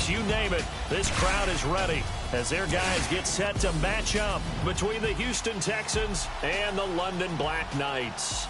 Olympics, you name it, this crowd is ready as their guys get set to match up between the Houston Texans and the London Black Knights.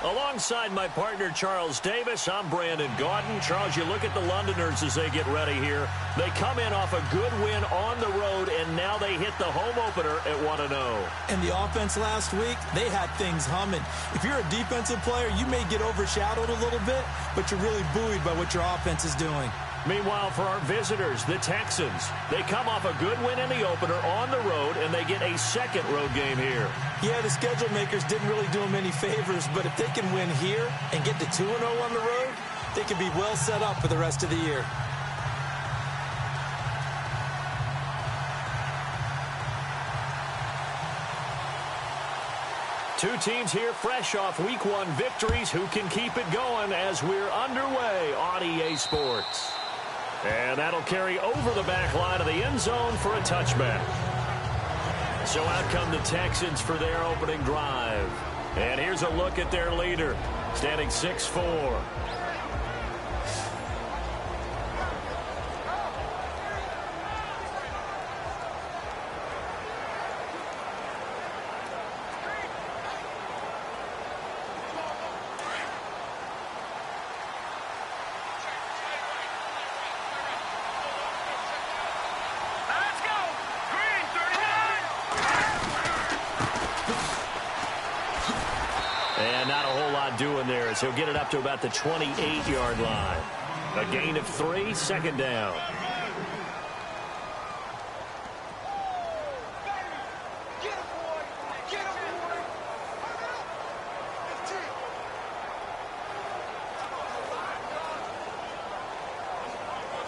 Alongside my partner, Charles Davis, I'm Brandon Gaudin. Charles, you look at the Londoners as they get ready here. They come in off a good win on the road, and now they hit the home opener at 1-0. And the offense last week, they had things humming. If you're a defensive player, you may get overshadowed a little bit, but you're really buoyed by what your offense is doing. Meanwhile, for our visitors, the Texans, they come off a good win in the opener on the road, and they get a second road game here. Yeah, the schedule makers didn't really do them any favors, but if they can win here and get to 2-0 on the road, they can be well set up for the rest of the year. Two teams here fresh off Week 1 victories. Who can keep it going as we're underway on EA Sports? And that'll carry over the back line of the end zone for a touchback. So out come the Texans for their opening drive. And here's a look at their leader, standing 6'4". Doing there is he'll get it up to about the 28-yard line. A gain of 3, second down.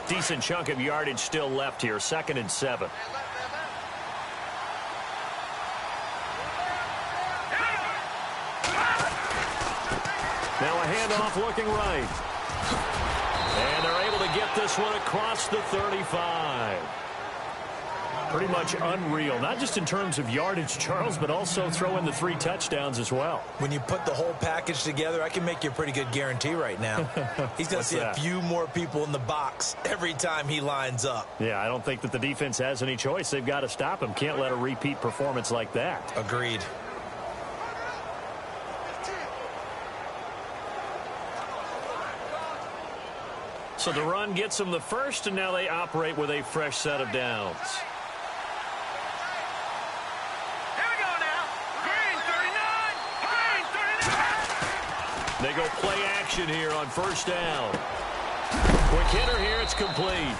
Decent chunk of yardage still left here, 2nd and 7. Now a handoff looking right. And they're able to get this one across the 35. Pretty much unreal, not just in terms of yardage, Charles, but also throw in the 3 touchdowns as well. When you put the whole package together, I can make you a pretty good guarantee right now. He's going to see a few more people in the box every time he lines up. Yeah, I don't think that the defense has any choice. They've got to stop him. Can't let a repeat performance like that. Agreed. So the run gets them the first, and now they operate with a fresh set of downs. Here we go now. Green 39. Green 39. They go play action here on first down. Quick hitter here, it's complete.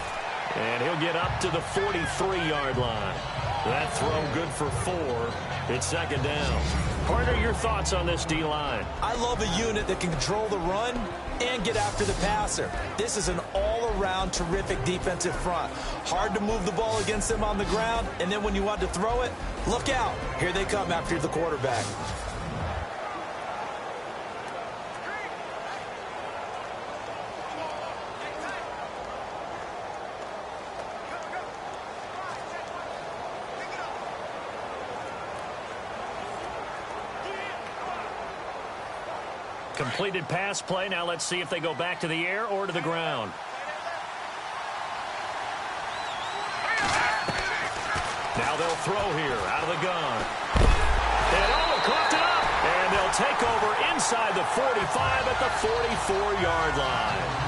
And he'll get up to the 43-yard line. That throw good for 4. It's second down. Partner, your thoughts on this D-line? I love a unit that can control the run and get after the passer. This is an all-around terrific defensive front. Hard to move the ball against them on the ground, and then when you want to throw it, look out. Here they come after the quarterback. Completed pass play. Now let's see if they go back to the air or to the ground. Now they'll throw here out of the gun. And coughed it up. And they'll take over inside the 45 at the 44-yard line.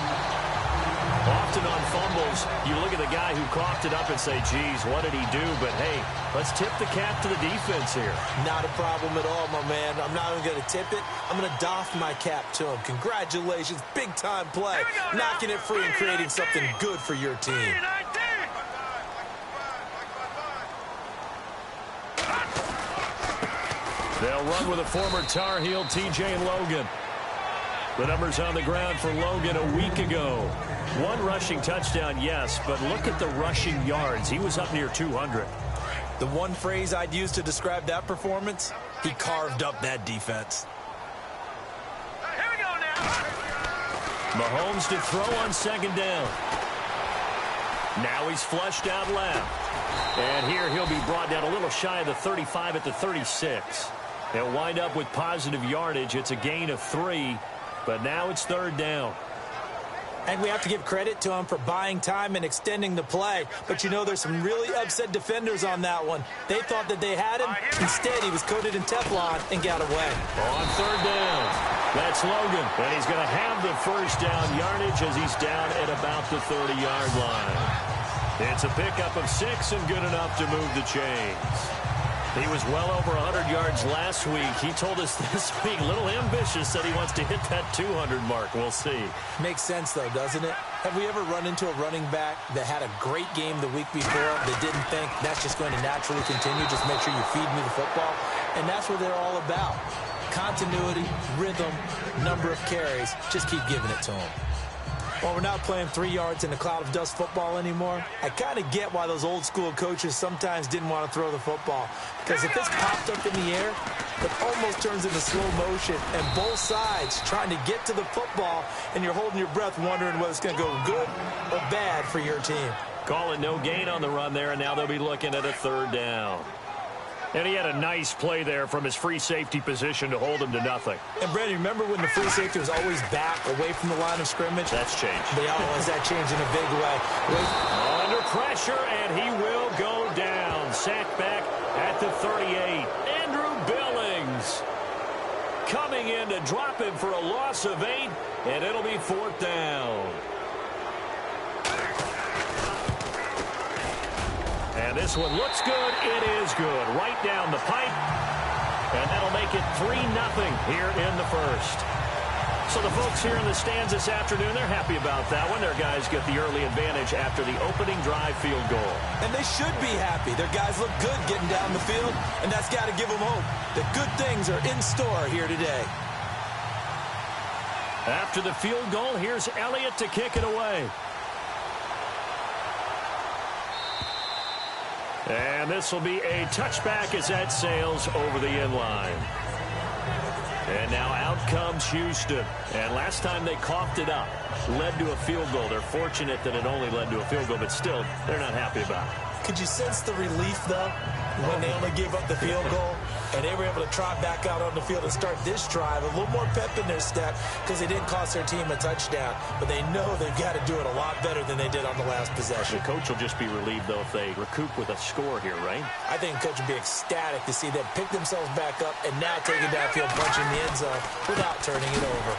Often on fumbles, you look at the guy who coughed it up and say, geez, what did he do? But, hey, let's tip the cap to the defense here. Not a problem at all, my man. I'm not even going to tip it. I'm going to doff my cap to him. Congratulations. Big-time play. Knocking it free and creating something good for your team. They'll run with a former Tar Heel, T.J. Logan. The numbers on the ground for Logan a week ago. 1 rushing touchdown, yes, but look at the rushing yards. He was up near 200. The one phrase I'd use to describe that performance, he carved up that defense. Here we go now. Mahomes to throw on second down. Now he's flushed out left. And here he'll be brought down a little shy of the 35 at the 36. They'll wind up with positive yardage. It's a gain of 3, but now it's third down. And we have to give credit to him for buying time and extending the play. But, you know, there's some really upset defenders on that one. They thought that they had him. Instead, he was coated in Teflon and got away. On third down, that's Logan. And he's going to have the first down yardage as he's down at about the 30-yard line. It's a pickup of 6 and good enough to move the chains. He was well over 100 yards last week. He told us this week, a little ambitious, said he wants to hit that 200 mark. We'll see. Makes sense, though, doesn't it? Have we ever run into a running back that had a great game the week before that didn't think that's just going to naturally continue? Just make sure you feed me the football. And that's what they're all about. Continuity, rhythm, number of carries. Just keep giving it to them. While we're not playing 3 yards in a cloud of dust football anymore, I kind of get why those old school coaches sometimes didn't want to throw the football. Because if it's popped up in the air, it almost turns into slow motion, and both sides trying to get to the football, and you're holding your breath wondering whether it's going to go good or bad for your team. Call it no gain on the run there, and now they'll be looking at a third down. And he had a nice play there from his free safety position to hold him to nothing. And, Brandon, remember when the free safety was always back away from the line of scrimmage? That's changed. They always that changed in a big way. Under pressure, and he will go down. Sacked back at the 38. Andrew Billings coming in to drop him for a loss of 8, and it'll be 4th down. And this one looks good. It is good. Right down the pipe. And that'll make it 3-0 here in the first. So the folks here in the stands this afternoon, they're happy about that one. Their guys get the early advantage after the opening drive field goal. And they should be happy. Their guys look good getting down the field, and that's got to give them hope that good things are in store here today. After the field goal, here's Elliott to kick it away. And this will be a touchback as that sails over the end line. And now out comes Houston. And last time they coughed it up, led to a field goal. They're fortunate that it only led to a field goal, but still, they're not happy about it. Could you sense the relief, though, when they only gave up the field goal? And they were able to trot back out on the field and start this drive. A little more pep in their step because they didn't cost their team a touchdown. But they know they've got to do it a lot better than they did on the last possession. The coach will just be relieved, though, if they recoup with a score here, right? I think the coach will be ecstatic to see them pick themselves back up and now take it downfield, punching the end zone without turning it over.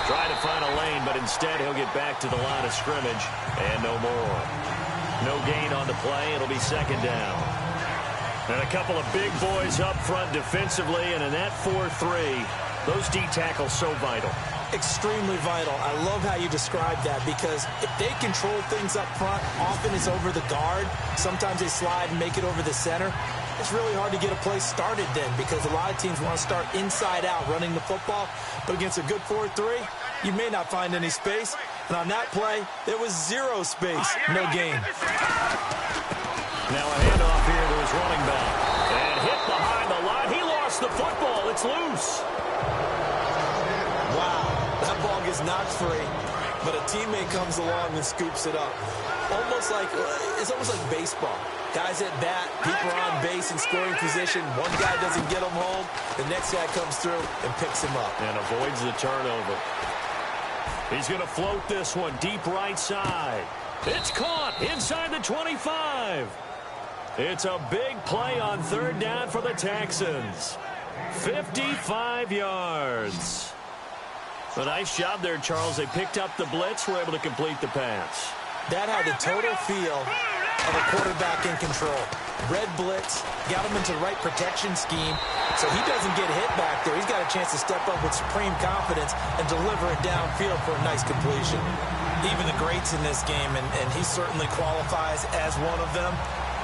Try to find a lane, but instead he'll get back to the line of scrimmage and no more. No gain on the play. It'll be 2nd down. And a couple of big boys up front defensively, and in that 4-3, those D tackles so vital. Extremely vital. I love how you described that because if they control things up front, often it's over the guard. Sometimes they slide and make it over the center. It's really hard to get a play started then because a lot of teams want to start inside out running the football. But against a good 4-3, you may not find any space. And on that play, there was 0 space. No gain. Now a handoff here to his running back. And hit behind the line. He lost the football. It's loose. Wow. That ball gets knocked free. But a teammate comes along and scoops it up. It's almost like baseball. Guys at bat, people are on base in scoring position. One guy doesn't get him home. The next guy comes through and picks him up. And avoids the turnover. He's going to float this one deep right side. It's caught inside the 25. It's a big play on 3rd down for the Texans. 55 yards. A nice job there, Charles. They picked up the blitz, were able to complete the pass. That had the total feel of a quarterback in control. Red blitz, got him into the right protection scheme, so he doesn't get hit back there. He's got a chance to step up with supreme confidence and deliver it downfield for a nice completion. Even the greats in this game, and he certainly qualifies as one of them,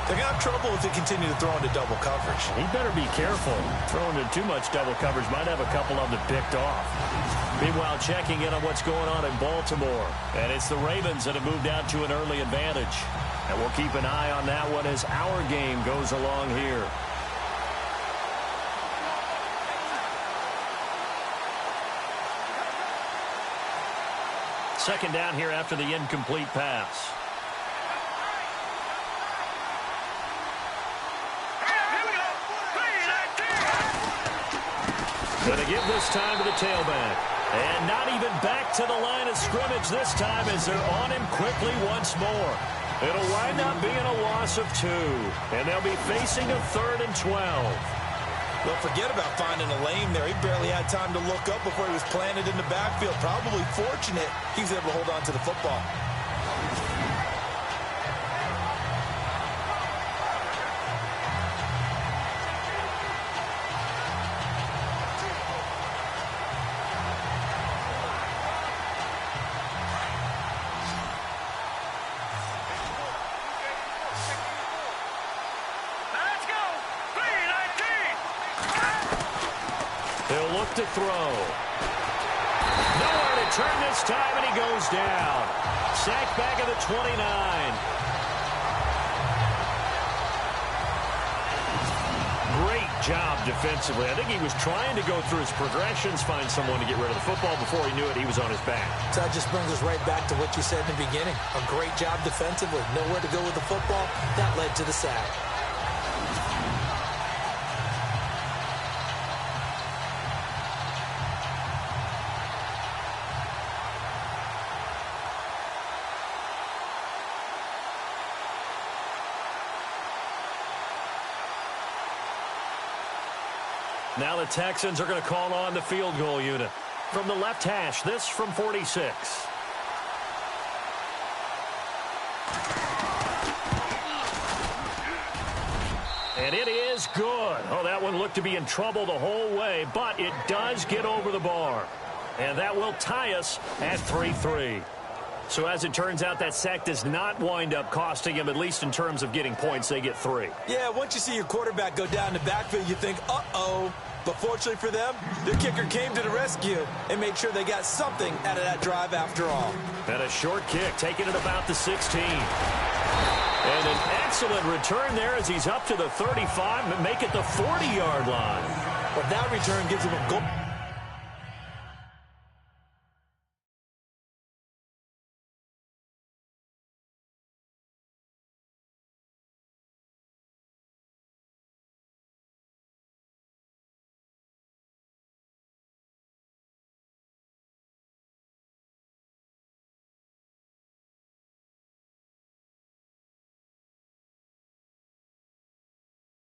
they're going to have trouble if they continue to throw into double coverage. He better be careful. Throwing into too much double coverage might have a couple of them picked off. Meanwhile, checking in on what's going on in Baltimore. And it's the Ravens that have moved out to an early advantage. And we'll keep an eye on that one as our game goes along here. Second down here after the incomplete pass. Going to give this time to the tailback. And not even back to the line of scrimmage this time as they're on him quickly once more. It'll wind up being a loss of 2. And they'll be facing a 3rd and 12. Well, forget about finding a lane there. He barely had time to look up before he was planted in the backfield. Probably fortunate he was able to hold on to the football. He'll look to throw. Nowhere to turn this time, and he goes down. Sacked back at the 29. Great job defensively. I think he was trying to go through his progressions, find someone to get rid of the football. Before he knew it, he was on his back. So that just brings us right back to what you said in the beginning. A great job defensively. Nowhere to go with the football. That led to the sack. Now the Texans are going to call on the field goal unit. From the left hash, this from 46. And it is good. Oh, that one looked to be in trouble the whole way, but it does get over the bar. And that will tie us at 3-3. So as it turns out, that sack does not wind up costing him, at least in terms of getting points. They get 3. Yeah, once you see your quarterback go down the backfield, you think, uh-oh. But fortunately for them, the kicker came to the rescue and made sure they got something out of that drive after all. And a short kick, taking it about the 16. And an excellent return there as he's up to the 35 and make it the 40-yard line. But that return gives him a goal.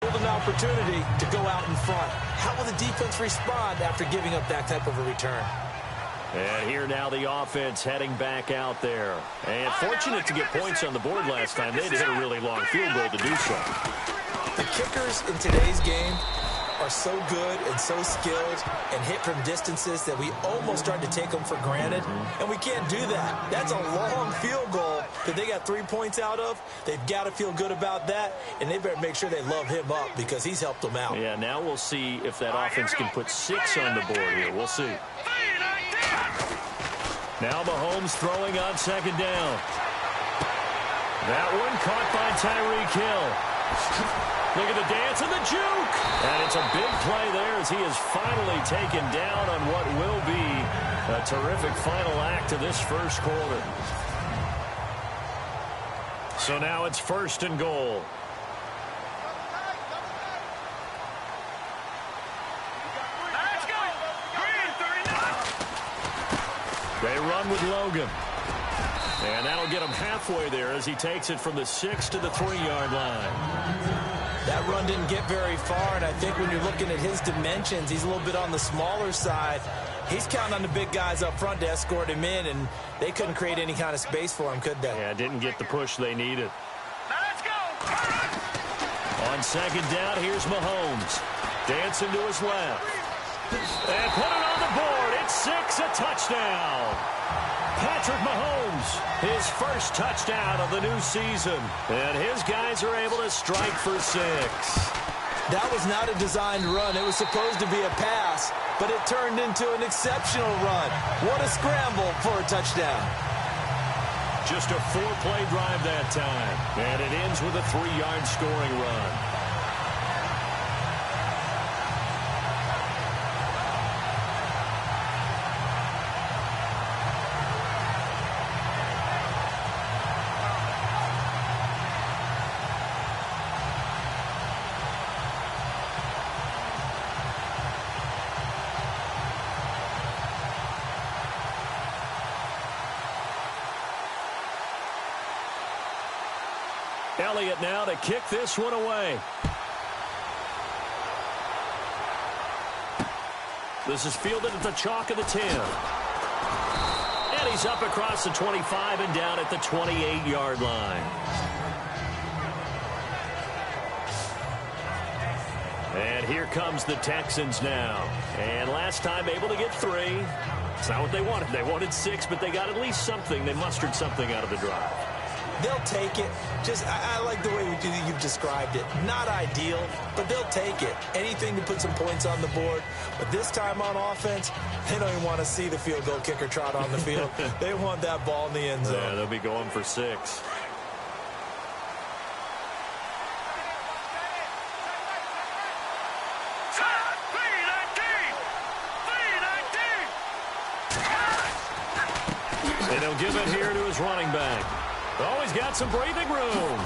An opportunity to go out in front. How will the defense respond after giving up that type of a return? And here now the offense heading back out there. And fortunate to get points on the board last time. They had to hit a really long field goal to do so. The kickers in today's game are so good and so skilled and hit from distances that we almost start to take them for granted. And we can't do that. That's a long field goal that they got 3 points out of. They've got to feel good about that, and they better make sure they love him up because he's helped them out. Yeah, now we'll see if that offense can put 6 on the board here. We'll see. Now Mahomes throwing on second down. That one caught by Tyreek Hill. Look at the dance and the juke. And it's a big play there as he is finally taken down on what will be a terrific final act of this first quarter. So now it's 1st and goal. Let's go. Green, 39. They run with Logan. And that'll get him halfway there as he takes it from the 6 to the 3-yard line. That run didn't get very far, and I think when you're looking at his dimensions, he's a little bit on the smaller side. He's counting on the big guys up front to escort him in, and they couldn't create any kind of space for him, could they? Yeah, didn't get the push they needed. Now let's go. On second down, here's Mahomes. Dancing to his left. And put it on the board. It's 6, a touchdown. Patrick Mahomes, his first touchdown of the new season. And his guys are able to strike for 6. That was not a designed run. It was supposed to be a pass, but it turned into an exceptional run. What a scramble for a touchdown. Just a 4-play drive that time. And it ends with a 3-yard scoring run. Elliott now to kick this one away. This is fielded at the chalk of the 10. And he's up across the 25 and down at the 28-yard line. And here comes the Texans now. And last time able to get 3. It's not what they wanted. They wanted 6, but they got at least something. They mustered something out of the drive. They'll take it. I like the way you've described it. Not ideal, but they'll take it. Anything to put some points on the board. But this time on offense, they don't even want to see the field goal kicker trot on the field. They want that ball in the end zone. Yeah, they'll be going for 6. And he'll give it here to his running back. Oh, he's got some breathing room.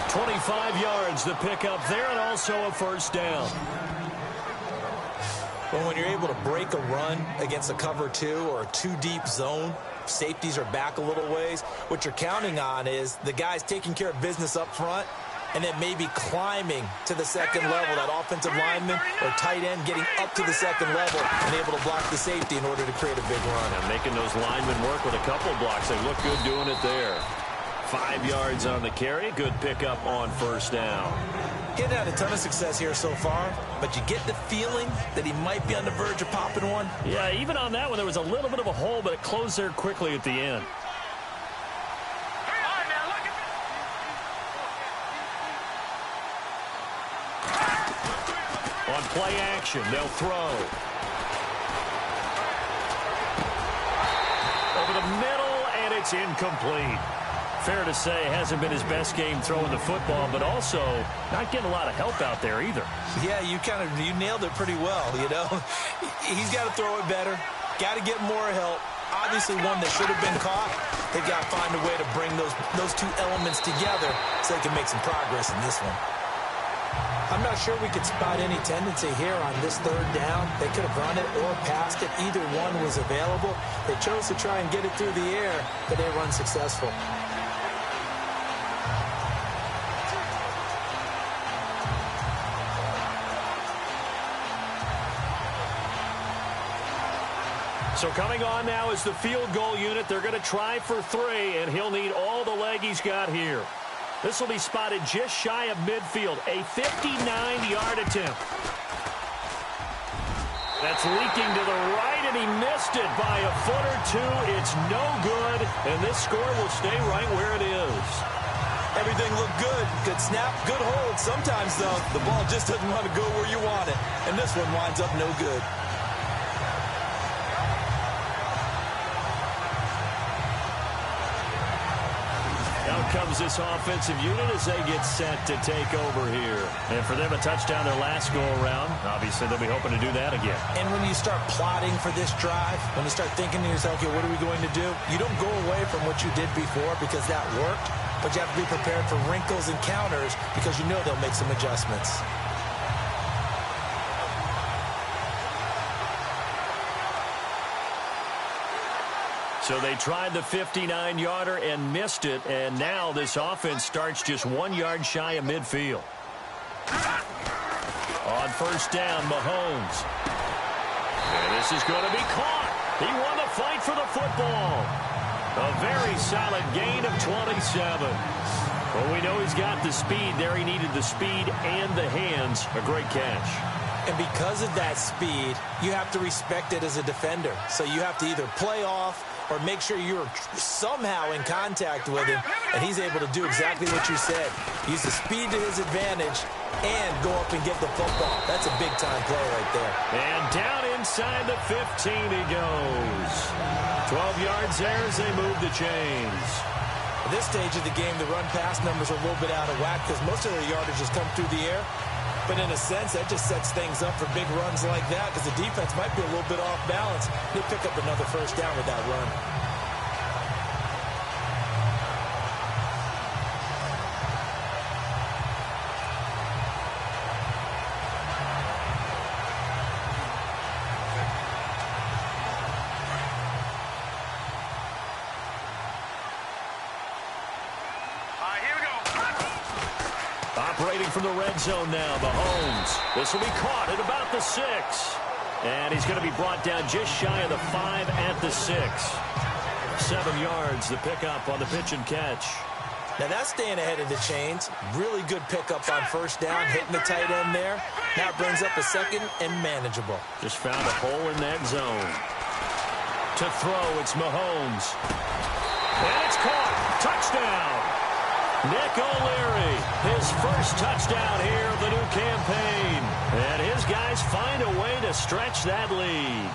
25 yards to pick up there, and also a first down. Well, when you're able to break a run against a cover 2 or a 2-deep zone, safeties are back a little ways. What you're counting on is the guys taking care of business up front and then maybe climbing to the second level, that offensive lineman or tight end getting up to the second level and able to block the safety in order to create a big run. And making those linemen work with a couple blocks. They look good doing it there. 5 yards on the carry. Good pickup on first down. He hadn't had a ton of success here so far, but you get the feeling that he might be on the verge of popping one. Yeah, even on that one, there was a little bit of a hole, but it closed there quickly at the end. On play action, they'll throw. Over the middle, and it's incomplete. Fair to say, hasn't been his best game throwing the football, but also not getting a lot of help out there either. Yeah, you nailed it pretty well, you know. He's got to throw it better, got to get more help. Obviously one that should have been caught. They've got to find a way to bring those two elements together so they can make some progress in this one. I'm not sure we could spot any tendency here on this third down. They could have run it or passed it. Either one was available. They chose to try and get it through the air, but they were unsuccessful. So coming on now is the field goal unit. They're going to try for 3, and he'll need all the leg he's got here. This will be spotted just shy of midfield, a 59-yard attempt. That's leaking to the right, and he missed it by a foot or 2. It's no good, and this score will stay right where it is. Everything looked good. Good snap, good hold. Sometimes, though, the ball just doesn't want to go where you want it, and this one winds up no good. Comes this offensive unit as they get set to take over here. And for them, a touchdown their last go-around. Obviously, they'll be hoping to do that again. And when you start plotting for this drive, when you start thinking to yourself, okay, what are we going to do? You don't go away from what you did before because that worked, but you have to be prepared for wrinkles and counters because you know they'll make some adjustments. So they tried the 59-yarder and missed it, and now this offense starts just 1 yard shy of midfield. On first down, Mahomes. And this is going to be caught. He won the fight for the football. A very solid gain of 27. Well, we know he's got the speed there. He needed the speed and the hands. A great catch. And because of that speed, you have to respect it as a defender. So you have to either play off or make sure you're somehow in contact with him, and he's able to do exactly what you said. Use the speed to his advantage and go up and get the football. That's a big-time play right there. And down inside the 15 he goes. 12 yards there as they move the chains. At this stage of the game, the run-pass numbers are a little bit out of whack because most of their yardage has come through the air. But in a sense, that just sets things up for big runs like that because the defense might be a little bit off balance. They'll pick up another first down with that run. Here operating from the red zone now. Mahomes. This will be caught at about the 6. And he's going to be brought down just shy of the 5 at the 6. 7 yards, the pickup on the pitch and catch. Now that's staying ahead of the chains. Really good pickup on first down, hitting the tight end there. Now it brings up a second and manageable. Just found a hole in that zone. To throw, it's Mahomes. And it's caught. Touchdown. Nick O'Leary, his first touchdown here of the new campaign. And his guys find a way to stretch that lead.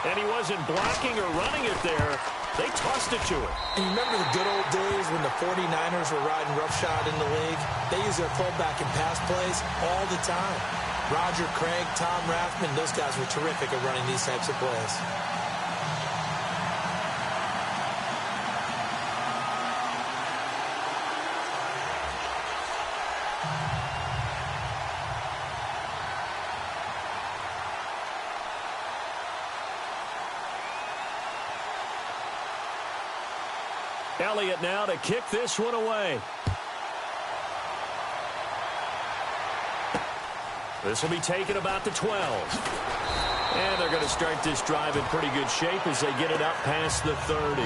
And he wasn't blocking or running it there. They tossed it to him. And you remember the good old days when the 49ers were riding roughshod in the league? They used their fullback in pass plays all the time. Roger Craig, Tom Rathman, those guys were terrific at running these types of plays. Elliott now to kick this one away. This will be taken about the 12. And they're going to start this drive in pretty good shape as they get it up past the 30.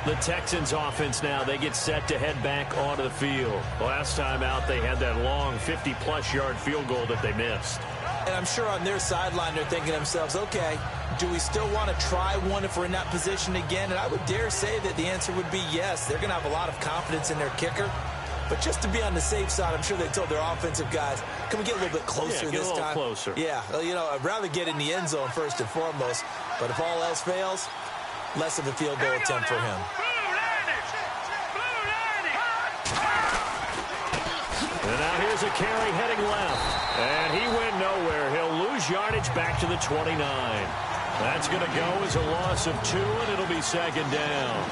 The Texans offense now, they get set to head back onto the field. Last time out, they had that long 50-plus yard field goal that they missed. And I'm sure on their sideline they're thinking to themselves, okay, do we still want to try one if we're in that position again? And I would dare say that the answer would be yes. They're going to have a lot of confidence in their kicker. But just to be on the safe side, I'm sure they told their offensive guys, can we get a little bit closer this time? Closer. Yeah, well, you know, I'd rather get in the end zone first and foremost. But if all else fails, less of a field goal attempt for him. And now here's a carry heading left. And he went nowhere. He'll lose yardage back to the 29. That's going to go as a loss of 2, and it'll be second down.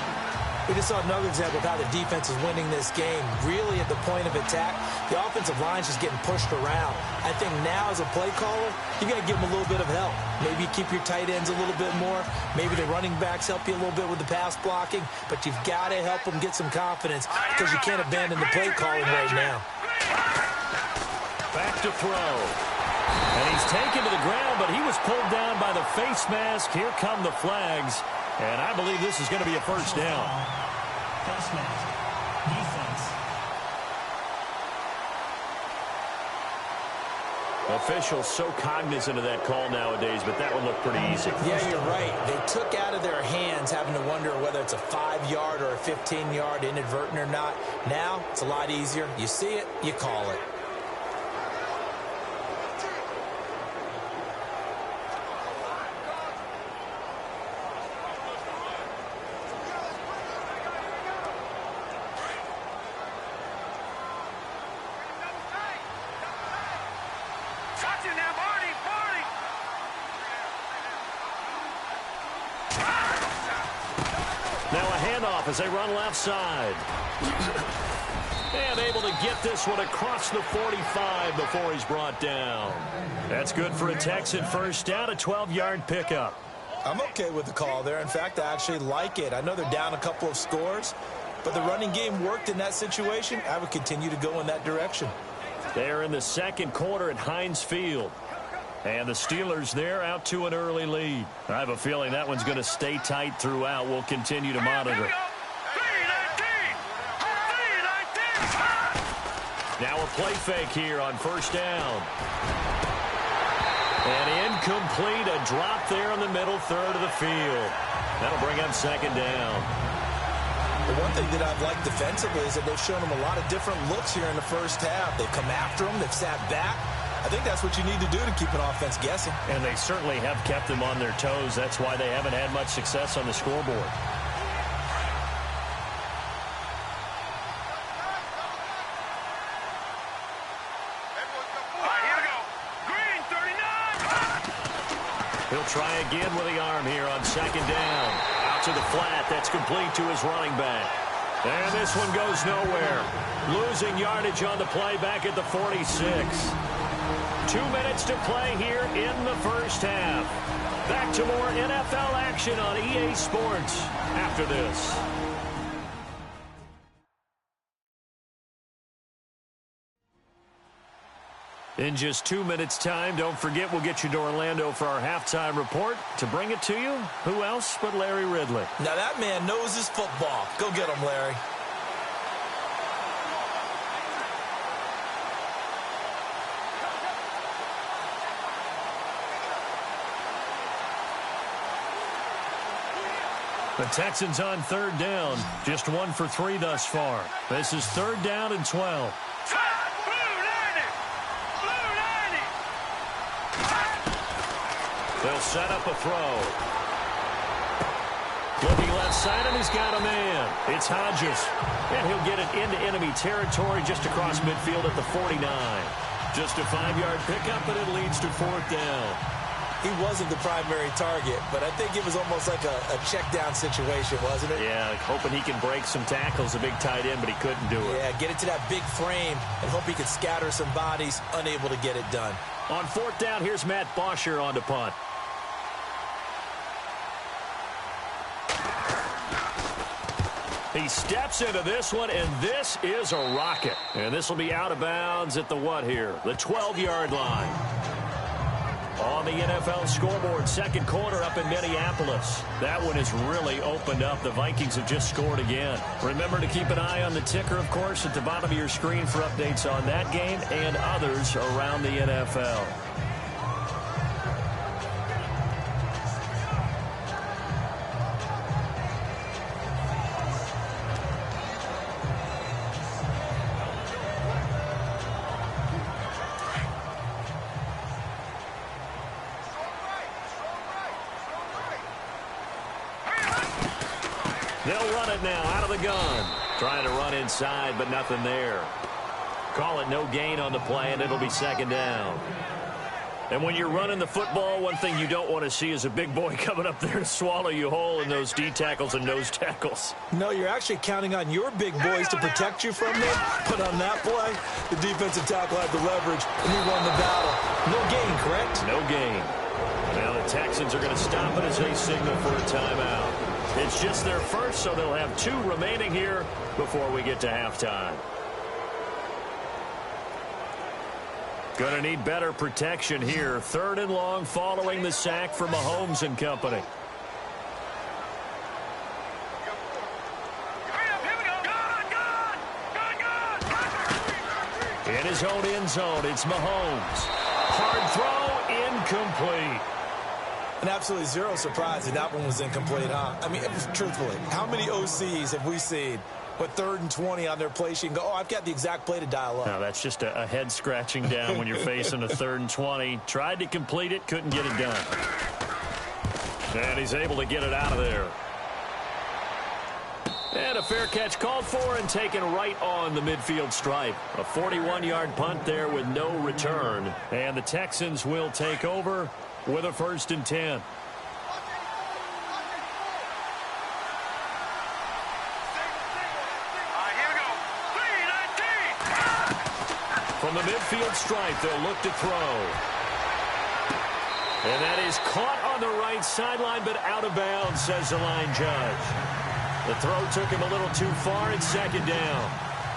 We just saw another example of how the defense is winning this game. Really at the point of attack, the offensive line's just getting pushed around. I think now as a play caller, you got to give them a little bit of help. Maybe you keep your tight ends a little bit more. Maybe the running backs help you a little bit with the pass blocking. But you've got to help them get some confidence because you can't abandon the play calling right now. Back to throw. And he's taken to the ground, but he was pulled down by the face mask. Here come the flags. And I believe this is going to be a first down. Face mask. Defense. Officials so cognizant of that call nowadays, but that one looked pretty easy. Yeah, you're right. They took out of their hands having to wonder whether it's a 5-yard or a 15-yard inadvertent or not. Now, it's a lot easier. You see it, you call it. Now a handoff as they run left side. And able to get this one across the 45 before he's brought down. That's good for a Texan first down, a 12-yard pickup. I'm okay with the call there. In fact, I actually like it. I know they're down a couple of scores, but the running game worked in that situation. I would continue to go in that direction. They're in the second quarter at Heinz Field. And the Steelers there out to an early lead. I have a feeling that one's going to stay tight throughout. We'll continue to monitor. Now a play fake here on first down. And incomplete, a drop there in the middle third of the field. That'll bring up second down. The one thing that I've liked defensively is that they've shown them a lot of different looks here in the first half. They've come after them. They've sat back. I think that's what you need to do to keep an offense guessing. And they certainly have kept them on their toes. That's why they haven't had much success on the scoreboard. He'll try again with the arm here on second down. Out to the flat. That's complete to his running back. And this one goes nowhere. Losing yardage on the play back at the 46. 2 minutes to play here in the first half. Back to more NFL action on EA Sports after this. In just 2 minutes' time, don't forget we'll get you to Orlando for our halftime report. To bring it to you, who else but Larry Ridley? Now that man knows his football. Go get him, Larry. The Texans on 3rd down. Just 1 for 3 thus far. This is 3rd down and 12. They'll set up a throw. Looking left side, and he's got a man. It's Hodges. And he'll get it into enemy territory just across midfield at the 49. Just a 5-yard pickup, and it leads to 4th down. He wasn't the primary target, but I think it was almost like a check down situation, wasn't it? Yeah, hoping he can break some tackles, a big tight end, but he couldn't do it. Yeah, get it to that big frame and hope he could scatter some bodies, unable to get it done. On 4th down, here's Matt Bosher on to punt. He steps into this one, and this is a rocket. And this will be out of bounds at the what here? The 12-yard line. On the NFL scoreboard, 2nd quarter up in Minneapolis. That one has really opened up. The Vikings have just scored again. Remember to keep an eye on the ticker, of course, at the bottom of your screen for updates on that game and others around the NFL. They'll run it now out of the gun. Trying to run inside, but nothing there. Call it no gain on the play, and it'll be 2nd down. And when you're running the football, one thing you don't want to see is a big boy coming up there to swallow you whole in those D tackles and nose tackles. No, you're actually counting on your big boys to protect you from them. But on that play, the defensive tackle had the leverage, and he won the battle. No gain, correct? No gain. Now the Texans are going to stop it as they signal for a timeout. It's just their first, so they'll have 2 remaining here before we get to halftime. Going to need better protection here. 3rd and long following the sack from Mahomes and company. In his own end zone, it's Mahomes. Hard throw, incomplete. And absolutely zero surprise that that one was incomplete, huh? I mean, truthfully, how many OCs have we seen with 3rd and 20 on their play sheet and go, oh, I've got the exact play to dial up? No, that's just a head scratching down when you're facing a 3rd and 20. Tried to complete it, couldn't get it done. And he's able to get it out of there. And a fair catch called for and taken right on the midfield stripe. A 41-yard punt there with no return. And the Texans will take over with a 1st and 10. From the midfield stripe, they'll look to throw. And that is caught on the right sideline, but out of bounds, says the line judge. The throw took him a little too far. It's 2nd down.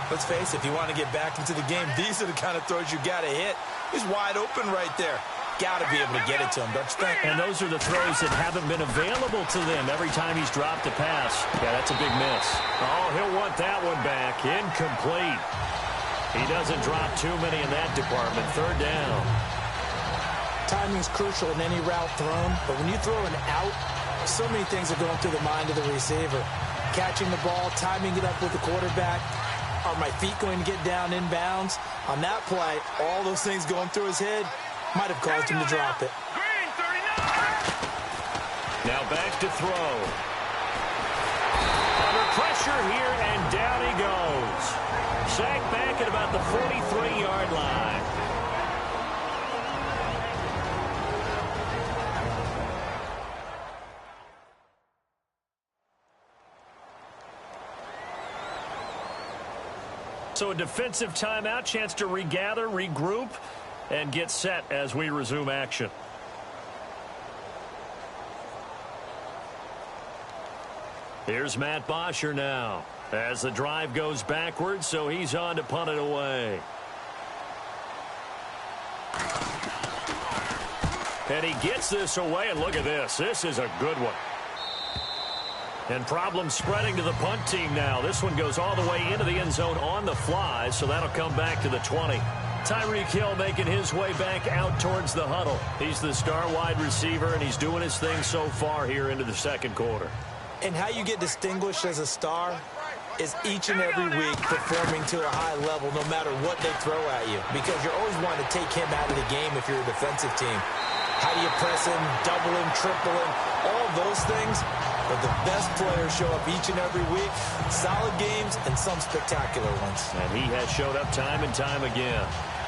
Let's face it, if you want to get back into the game, these are the kind of throws you got to hit. He's wide open right there. Got to be able to get it to him, don't you think? And those are the throws that haven't been available to them every time he's dropped a pass. Yeah, that's a big miss. Oh, he'll want that one back. Incomplete. He doesn't drop too many in that department. 3rd down. Timing's crucial in any route thrown, but when you throw an out, so many things are going through the mind of the receiver. Catching the ball, timing it up with the quarterback. Are my feet going to get down inbounds? On that play, all those things going through his head might have caused him to drop it. Now back to throw. Under pressure here, and down he goes. Sacked back at about the 43-yard line. So a defensive timeout, chance to regather, regroup, and get set as we resume action. Here's Matt Bosher now as the drive goes backwards, so he's on to punt it away. And he gets this away, and look at this. This is a good one. And problems spreading to the punt team now. This one goes all the way into the end zone on the fly, so that'll come back to the 20. Tyreek Hill making his way back out towards the huddle. He's the star wide receiver, and he's doing his thing so far here into the second quarter. And how you get distinguished as a star is each and every week performing to a high level no matter what they throw at you, because you're always wanting to take him out of the game if you're a defensive team. How do you press him, double him, triple him, all those things? But the best players show up each and every week. Solid games and some spectacular ones. And he has showed up time and time again.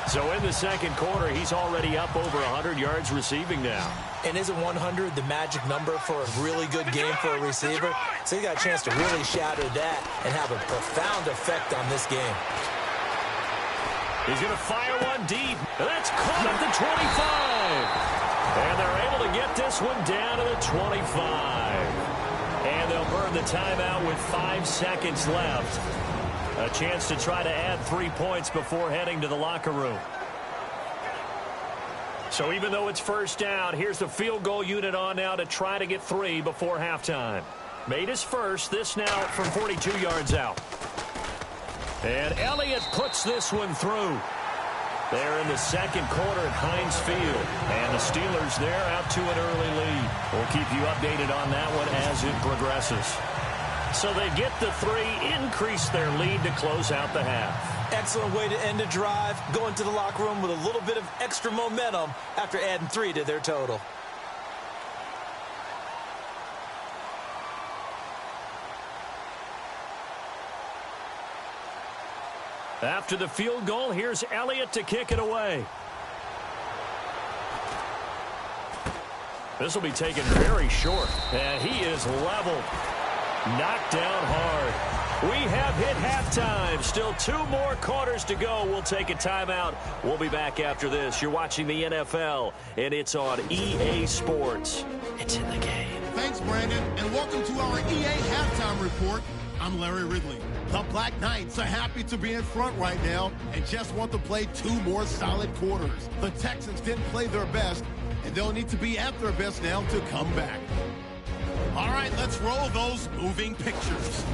So in the second quarter, he's already up over 100 yards receiving now. And isn't 100 the magic number for a really good game for a receiver? So he got a chance to really shatter that and have a profound effect on this game. He's going to fire one deep. That's caught at the 25. And they're able to get this one down to the 25. And they'll burn the timeout with 5 seconds left. A chance to try to add 3 points before heading to the locker room. So even though it's first down, here's the field goal unit on now to try to get 3 before halftime. Made his first, this now from 42 yards out. And Elliott puts this one through. They're in the second quarter at Heinz Field. And the Steelers there out to an early lead. We'll keep you updated on that one as it progresses. So they get the 3, increase their lead to close out the half. Excellent way to end a drive. Go into the locker room with a little bit of extra momentum after adding 3 to their total. After the field goal, here's Elliott to kick it away. This will be taken very short, and he is leveled. Knocked down hard. We have hit halftime. Still 2 more quarters to go. We'll take a timeout. We'll be back after this. You're watching the NFL, and it's on EA Sports. It's in the game. Thanks, Brandon, and welcome to our EA Halftime Report. I'm Larry Ridley. The Black Knights are happy to be in front right now and just want to play 2 more solid quarters. The Texans didn't play their best, and they'll need to be at their best now to come back. All right, let's roll those moving pictures.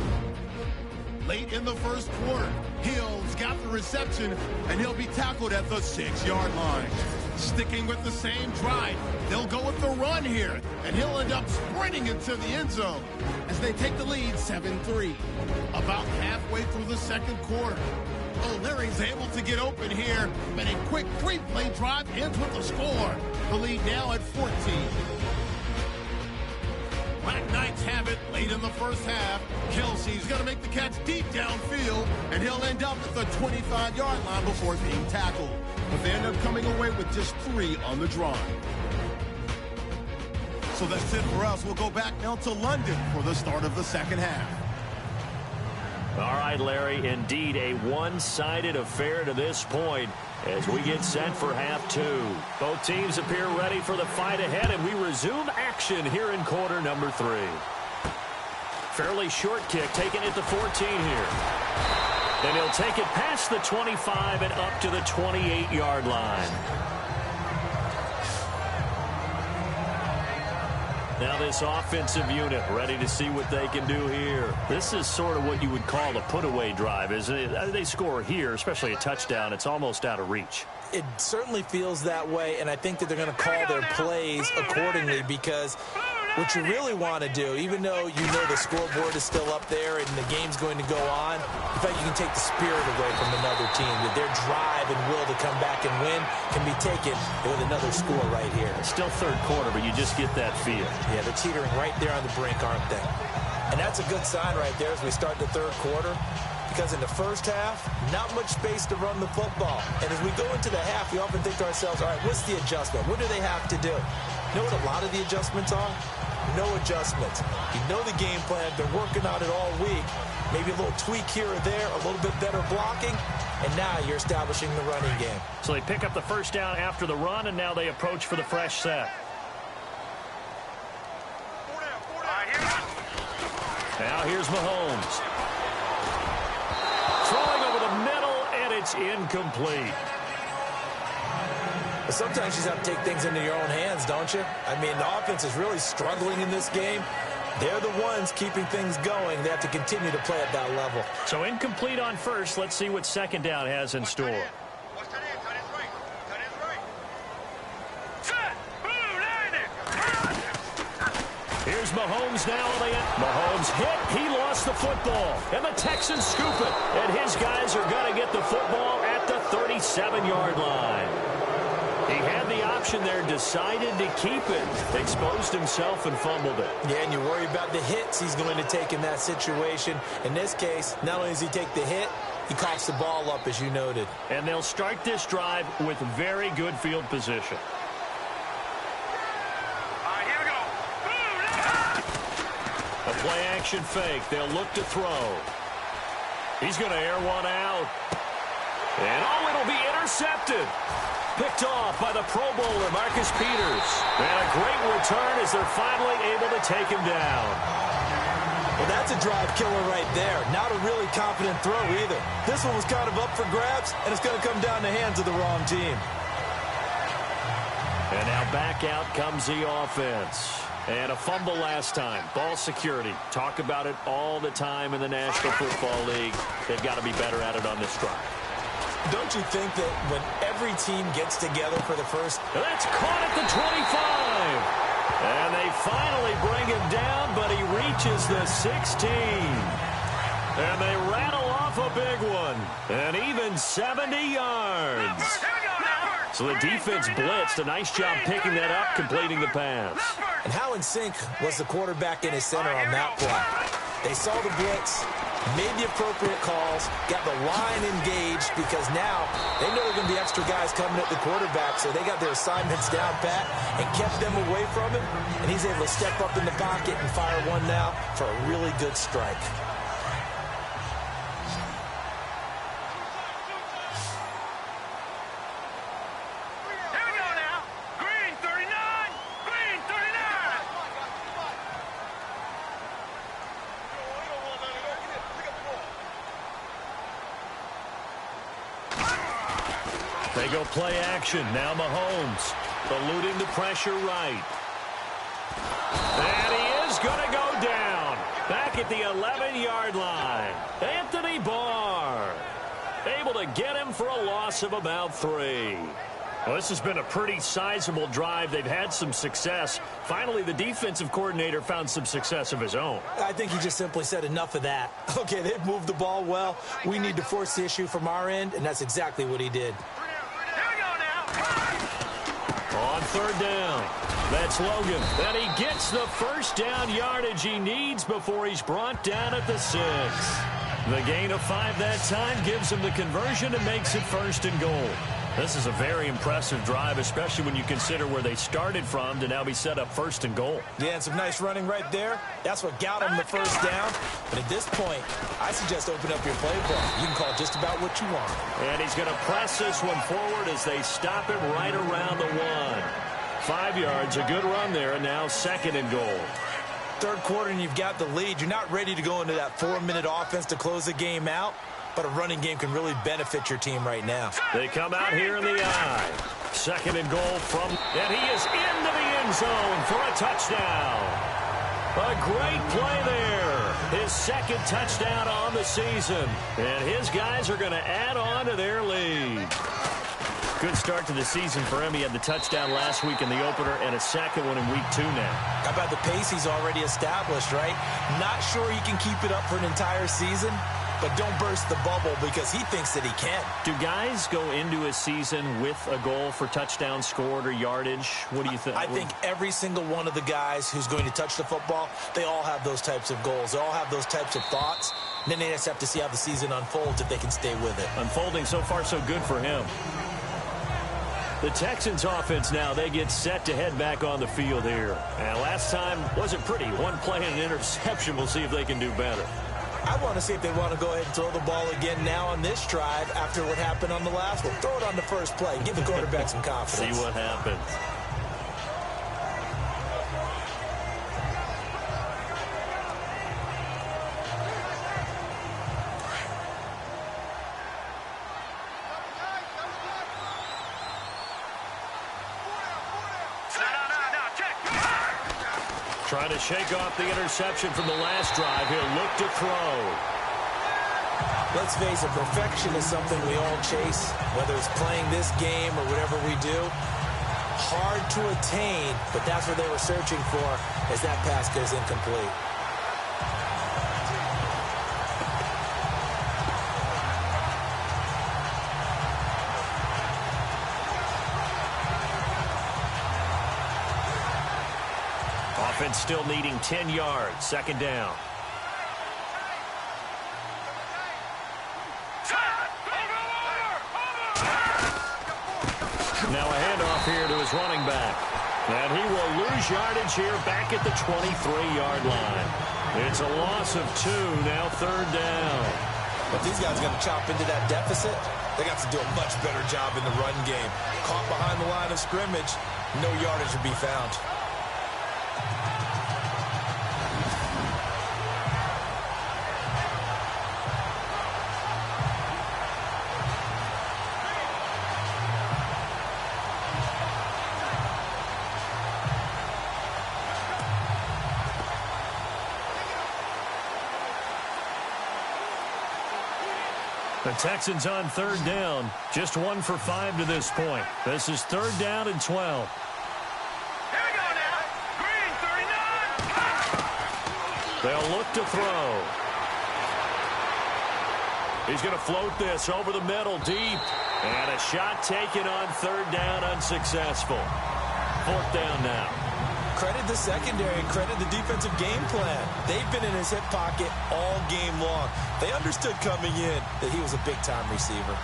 Late in the first quarter, Hill's got the reception, and he'll be tackled at the 6-yard line. Sticking with the same drive, they'll go with the run here, and he'll end up sprinting into the end zone as they take the lead 7-3. About halfway through the second quarter, O'Leary's able to get open here, but a quick 3-play drive ends with the score. The lead now at 14. Black Knights have it late in the first half. Kelsey's going to make the catch deep downfield, and he'll end up at the 25-yard line before being tackled. But they end up coming away with just 3 on the drive. So that's it for us. We'll go back now to London for the start of the second half. All right, Larry, indeed a one-sided affair to this point as we get set for half 2. Both teams appear ready for the fight ahead, and we resume action here in quarter number 3. Fairly short kick, taken at the 14 here. And he'll take it past the 25 and up to the 28-yard line. Now this offensive unit ready to see what they can do here. This is sort of what you would call a put-away drive, isn't it? They score here, especially a touchdown. It's almost out of reach. It certainly feels that way, and I think that they're going to call their plays accordingly, because what you really want to do, even though you know the scoreboard is still up there and the game's going to go on, in fact, you can take the spirit away from another team. That their drive and will to come back and win can be taken with another score right here. It's still third quarter, but you just get that feel. Yeah, they're teetering right there on the brink, aren't they? And that's a good sign right there as we start the third quarter, because in the first half, not much space to run the football. And as we go into the half, we often think to ourselves, all right, what's the adjustment? What do they have to do? You know what a lot of the adjustments are? No adjustments. You know the game plan. They're working on it all week. Maybe a little tweak here or there, a little bit better blocking, and now you're establishing the running game. So they pick up the first down after the run, and now they approach for the fresh set. Now here's Mahomes. Throwing over the middle, and it's incomplete. But sometimes you just have to take things into your own hands, don't you? I mean, the offense is really struggling in this game. They're the ones keeping things going. They have to continue to play at that level. So incomplete on first. Let's see what second down has in store. Here's Mahomes now on the end. Mahomes hit. He lost the football. And the Texans scoop it. And his guys are going to get the football at the 37-yard line. He had the option there, decided to keep it, exposed himself and fumbled it. Yeah, and you worry about the hits he's going to take in that situation. In this case, not only does he take the hit, he coughs the ball up, as you noted. And they'll start this drive with very good field position. A play-action fake. They'll look to throw. He's going to air one out. And, oh, it'll be intercepted. Picked off by the Pro Bowler, Marcus Peters. And a great return as they're finally able to take him down. Well, that's a drive killer right there. Not a really confident throw either. This one was kind of up for grabs, and it's going to come down the hands of the wrong team. And now back out comes the offense. And a fumble last time. Ball security. Talk about it all the time in the National Football League. They've got to be better at it on this drive. Don't you think that when every team gets together for the first... That's caught at the 25. And they finally bring him down, but he reaches the 16. And they rattle off a big one. And even 70 yards. So the defense blitzed. A nice job picking that up, completing the pass. And how in sync was the quarterback in his center on that play? They saw the blitz, made the appropriate calls, got the line engaged, because now they know there are going to be extra guys coming at the quarterback, so they got their assignments down pat and kept them away from him, and he's able to step up in the pocket and fire one now for a really good strike. They go play action. Now Mahomes eluding the pressure right. And he is going to go down. Back at the 11-yard line. Anthony Barr able to get him for a loss of about 3. Well, this has been a pretty sizable drive. They've had some success. Finally, the defensive coordinator found some success of his own. I think he just simply said enough of that. Okay, they've moved the ball well. We need to force the issue from our end, and that's exactly what he did. On third down, that's Logan. And he gets the first down yardage he needs before he's brought down at the 6. The gain of 5 that time gives him the conversion and makes it 1st and goal. This is a very impressive drive, especially when you consider where they started from to now be set up 1st and goal. Yeah, and some nice running right there. That's what got him the first down. But at this point, I suggest open up your playbook. You can call just about what you want. And he's going to press this one forward as they stop him right around the 1. 5 yards, a good run there, and now 2nd and goal. Third quarter and you've got the lead. You're not ready to go into that 4-minute offense to close the game out. But a running game can really benefit your team right now. They come out here in the eye. 2nd and goal from... And he is into the end zone for a touchdown. A great play there. His 2nd touchdown on the season. And his guys are going to add on to their lead. Good start to the season for him. He had the touchdown last week in the opener and a 2nd one in week 2 now. How about the pace he's already established, right? Not sure he can keep it up for an entire season. But don't burst the bubble because he thinks that he can. Do guys go into a season with a goal for touchdown scored or yardage? What do you think? I think every single one of the guys who's going to touch the football, they all have those types of goals. They all have those types of thoughts. And then they just have to see how the season unfolds if they can stay with it. Unfolding so far so good for him. The Texans offense now, they get set to head back on the field here. And last time wasn't pretty. One play and an interception. We'll see if they can do better. I want to see if they want to go ahead and throw the ball again now on this drive after what happened on the last one. Throw it on the first play. Give the quarterback some confidence. See what happens. Trying to shake off the interception from the last drive. He'll look to throw. Let's face it, perfection is something we all chase, whether it's playing this game or whatever we do. Hard to attain, but that's what they were searching for as that pass goes incomplete. Offense still needing 10 yards. Second down. Now a handoff here to his running back. And he will lose yardage here back at the 23-yard line. It's a loss of 2, now third down. If these guys are going to chop into that deficit, they got to do a much better job in the run game. Caught behind the line of scrimmage, no yardage would be found. The Texans on third down. Just 1 for 5 to this point. This is third down and 12. Here we go now. Green, 39. They'll look to throw. He's going to float this over the middle deep. And a shot taken on third down, unsuccessful. Fourth down now. Credit the secondary, credit the defensive game plan. They've been in his hip pocket all game long. They understood coming in that he was a big-time receiver.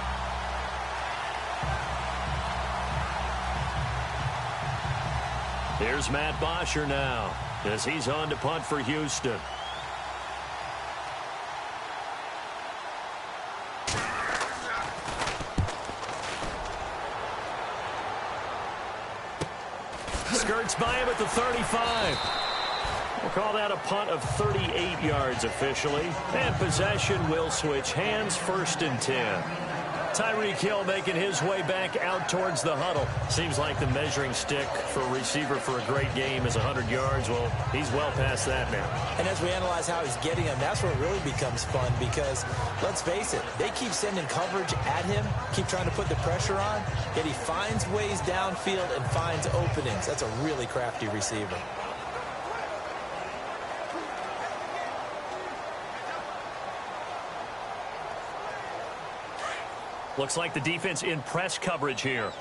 Here's Matt Bosher now as he's on to punt for Houston. Skirts by him at the 35. We'll call that a punt of 38 yards officially. And possession will switch hands, first and 10. Tyreek Hill making his way back out towards the huddle. Seems like the measuring stick for a receiver for a great game is 100 yards. Well, he's well past that now. And as we analyze how he's getting them, that's where it really becomes fun because, let's face it, they keep sending coverage at him, keep trying to put the pressure on, yet he finds ways downfield and finds openings. That's a really crafty receiver. Looks like the defense in press coverage here.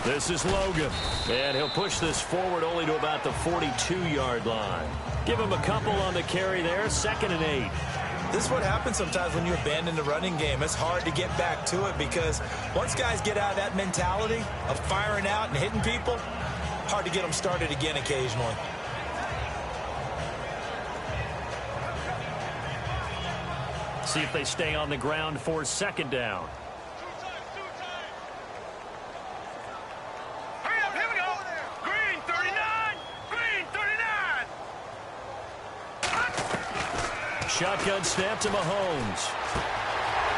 This is Logan, and he'll push this forward only to about the 42-yard line. Give him a couple on the carry there, 2nd and 8. This is what happens sometimes when you abandon the running game. It's hard to get back to it because once guys get out of that mentality of firing out and hitting people, hard to get them started again occasionally. See if they stay on the ground for 2nd down. Hurry up, here we go. Green 39. Green 39. Shotgun snap to Mahomes.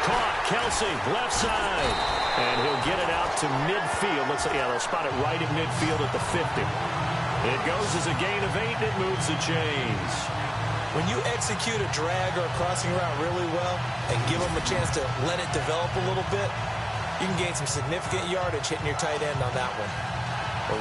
Caught, Kelsey, left side. And he'll get it out to midfield. Looks like, yeah, they'll spot it right at midfield at the 50. It goes as a gain of 8, and it moves the chains. When you execute a drag or a crossing route really well and give them a chance to let it develop a little bit, you can gain some significant yardage hitting your tight end on that one.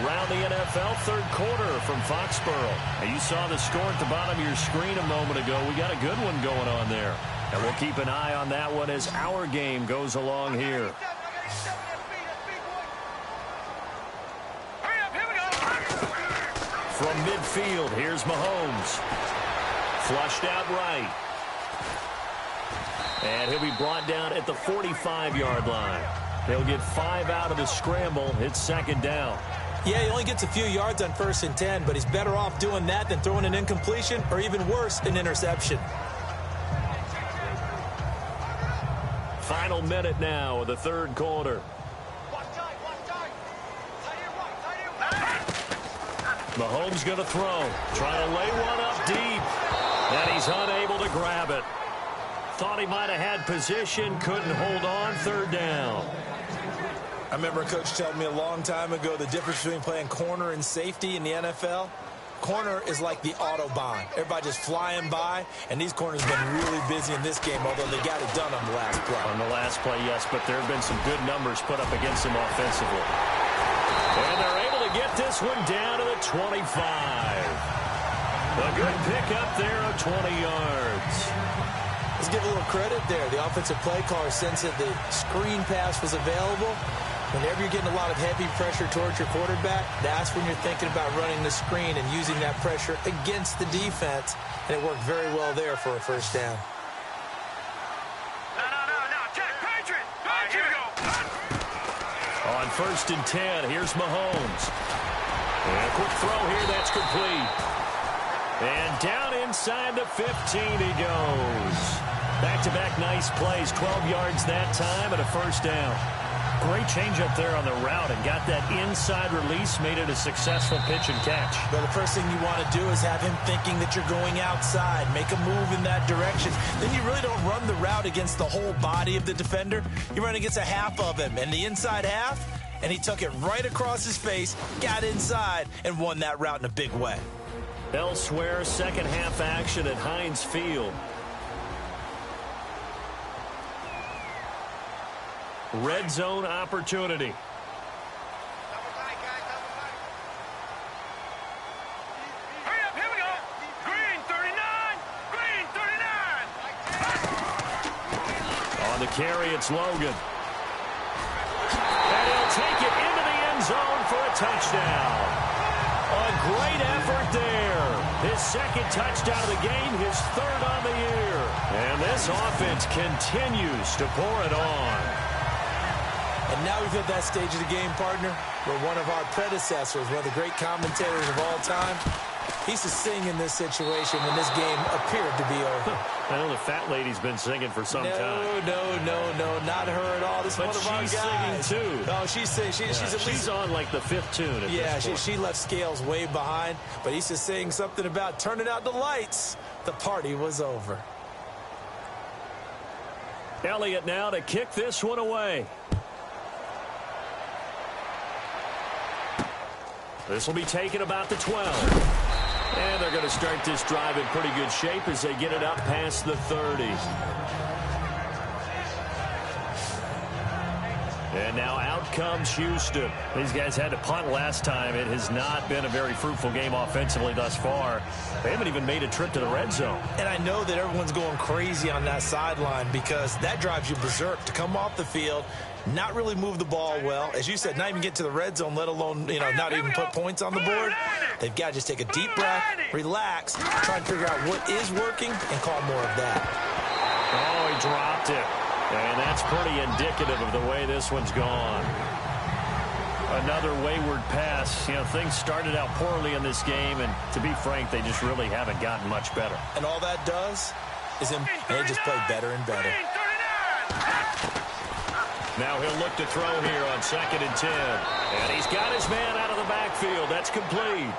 Around the NFL, 3rd quarter from Foxborough. Now, you saw the score at the bottom of your screen a moment ago. We got a good one going on there. And we'll keep an eye on that one as our game goes along here. From midfield, here's Mahomes. Flushed out right. And he'll be brought down at the 45-yard line. He'll get 5 out of the scramble. It's 2nd down. Yeah, he only gets a few yards on 1st and 10, but he's better off doing that than throwing an incompletion or even worse, an interception. Final minute now of the 3rd quarter. Mahomes going to throw. Trying to lay one up deep. And he's unable to grab it. Thought he might have had position. Couldn't hold on. 3rd down. I remember a coach telling me a long time ago the difference between playing corner and safety in the NFL. Corner is like the Autobahn. Everybody just flying by, and these corners have been really busy in this game, although they got it done on the last play. On the last play, yes, but there have been some good numbers put up against him offensively. And they're able to get this one down to the 25. A good pickup there of 20 yards. Let's give a little credit there. The offensive play caller sensed that the screen pass was available. Whenever you're getting a lot of heavy pressure towards your quarterback, that's when you're thinking about running the screen and using that pressure against the defense. And it worked very well there for a 1st down. No, Jack, Patriot. All right, here we go. On 1st and 10, here's Mahomes. And a quick throw here, that's complete. And down inside the 15 he goes. Back-to-back nice plays, 12 yards that time and a 1st down. Great change up there on the route and got that inside release, made it a successful pitch and catch. But the first thing you want to do is have him thinking that you're going outside, make a move in that direction. Then you really don't run the route against the whole body of the defender. You run against a half of him, and the inside half, and he took it right across his face, got inside, and won that route in a big way. Elsewhere, 2nd half action at Heinz Field. Red zone opportunity. Hurry up, here we go. Green 39. Green 39. On the carry, it's Logan. And he'll take it into the end zone for a touchdown. A great effort there. His 2nd touchdown of the game, his 3rd on the year. And this offense continues to pour it on. And now we've hit that stage of the game, partner, where one of our predecessors, one of the great commentators of all time, he used to sing in this situation when this game appeared to be over. I know the fat lady's been singing for some time. No, not her at all. This is one of our guys. But she's singing, too. No, she's singing. She's on like the 5th tune at this point. She left Scales way behind, but he used to sing something about turning out the lights. The party was over. Elliott now to kick this one away. This will be taken about the 12. And they're going to start this drive in pretty good shape as they get it up past the 30. And now out comes Houston. These guys had to punt last time. It has not been a very fruitful game offensively thus far. They haven't even made a trip to the red zone. And I know that everyone's going crazy on that sideline because that drives you berserk to come off the field, not really move the ball well. As you said, not even get to the red zone, let alone, not even put points on the board. They've got to just take a deep breath, relax, try and figure out what is working and call more of that. Oh, he dropped it. And that's pretty indicative of the way this one's gone. Another wayward pass. Things started out poorly in this game, and to be frank, they just really haven't gotten much better. And all that does is they just play better and better. Now he'll look to throw here on 2nd and 10. And he's got his man out of the backfield. That's complete.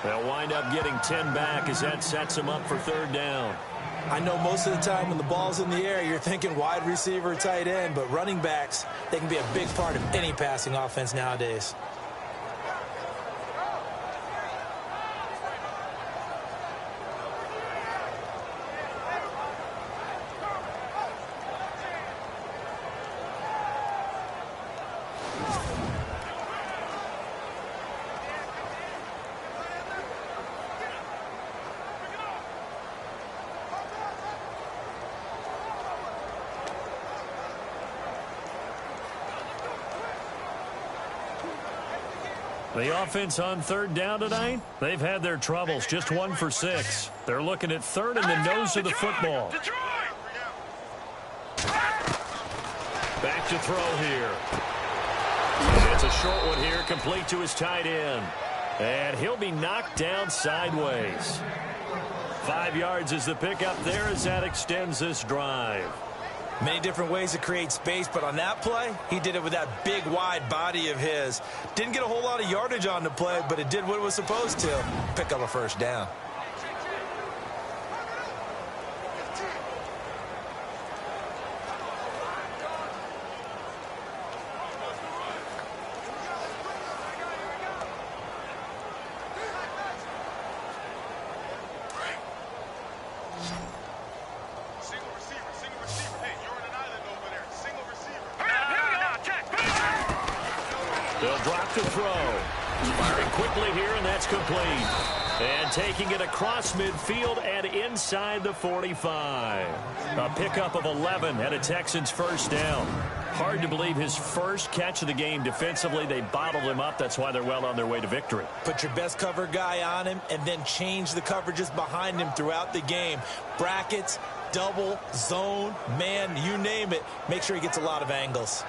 They'll wind up getting 10 back as that sets him up for 3rd down. I know most of the time when the ball's in the air, you're thinking wide receiver, tight end, but running backs, they can be a big part of any passing offense nowadays. The offense on 3rd down tonight, they've had their troubles, just 1 for 6. They're looking at 3rd in the nose of the football. Back to throw here. It's a short one here, complete to his tight end. And he'll be knocked down sideways. 5 yards is the pickup there as that extends this drive. Many different ways to create space, but on that play, he did it with that big, wide body of his. Didn't get a whole lot of yardage on the play, but it did what it was supposed to, pick up a 1st down. They'll drop to throw. Firing quickly here, and that's complete. And taking it across midfield and inside the 45. A pickup of 11 and a Texans 1st down. Hard to believe his first catch of the game defensively. They bottled him up. That's why they're well on their way to victory. Put your best cover guy on him and then change the coverages behind him throughout the game. Brackets, double, zone, man, you name it. Make sure he gets a lot of angles.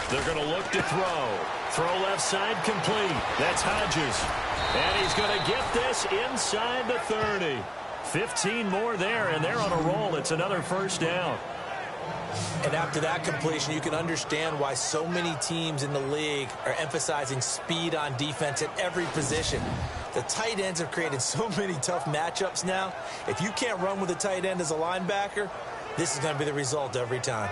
They're going to look to throw. Throw left side complete. That's Hodges. And he's going to get this inside the 30. 15 more there, and they're on a roll. It's another 1st down. And after that completion, you can understand why so many teams in the league are emphasizing speed on defense at every position. The tight ends have created so many tough matchups now. If you can't run with a tight end as a linebacker, this is going to be the result every time.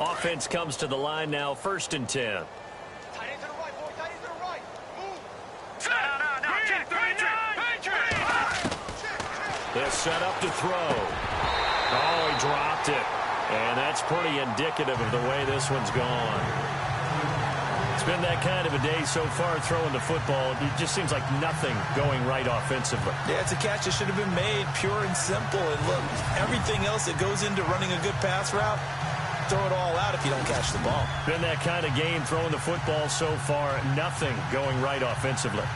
Offense comes to the line now, 1st and 10. Tight end to the right, boy. Tight end to the right. Move. They're set up to throw. Oh, he dropped it. And that's pretty indicative of the way this one's gone. It's been that kind of a day so far throwing the football. It just seems like nothing going right offensively. Yeah, it's a catch that should have been made, pure and simple. And look, everything else that goes into running a good pass route, throw it all out if you don't catch the ball. Been that kind of game throwing the football so far. Nothing going right offensively.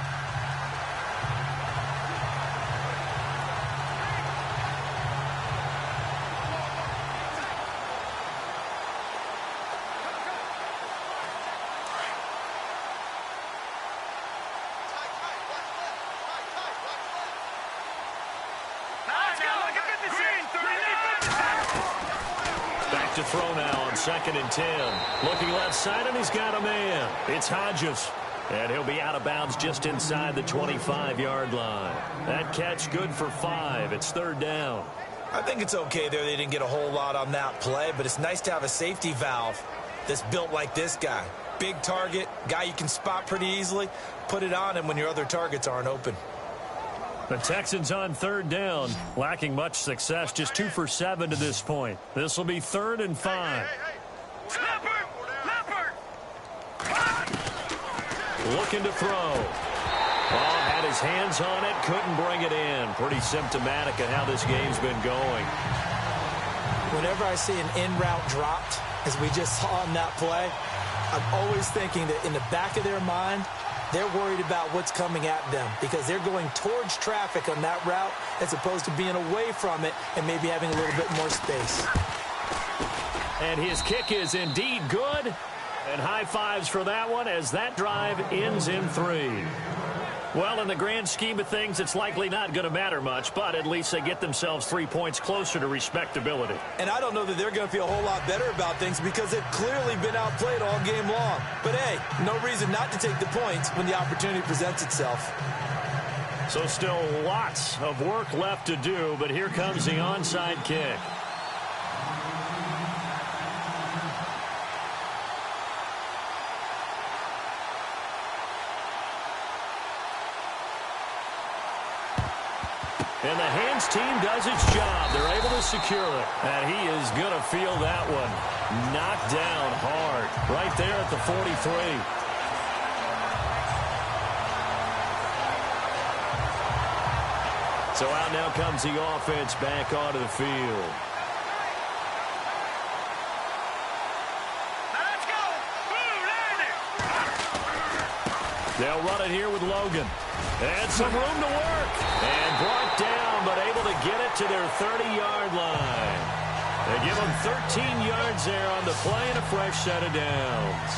back to throw now on 2nd and 10. Looking left side, and he's got a man. It's Hodges. And he'll be out of bounds just inside the 25-yard line. That catch good for 5. It's 3rd down. I think it's okay there. They didn't get a whole lot on that play, but it's nice to have a safety valve that's built like this guy. Big target, guy you can spot pretty easily. Put it on him when your other targets aren't open. The Texans on 3rd down, lacking much success, just 2 for 7 to this point. This will be 3rd and 5. Looking to throw. Oh, had his hands on it, couldn't bring it in. Pretty symptomatic of how this game's been going. Whenever I see an in-route dropped, as we just saw in that play, I'm always thinking that in the back of their mind, they're worried about what's coming at them because they're going towards traffic on that route as opposed to being away from it and maybe having a little bit more space. And his kick is indeed good. And high fives for that one as that drive ends in 3. Well, in the grand scheme of things, it's likely not going to matter much, but at least they get themselves 3 points closer to respectability. And I don't know that they're going to feel a whole lot better about things because they've clearly been outplayed all game long. But, hey, no reason not to take the points when the opportunity presents itself. So still lots of work left to do, but here comes the onside kick. And the hands team does its job. They're able to secure it. And he is going to feel that one. Knocked down hard. Right there at the 43. So out now comes the offense back onto the field. Let's go. They'll run it here with Logan. And some room to work. And brought down, but able to get it to their 30-yard line. They give them 13 yards there on the play and a fresh set of downs.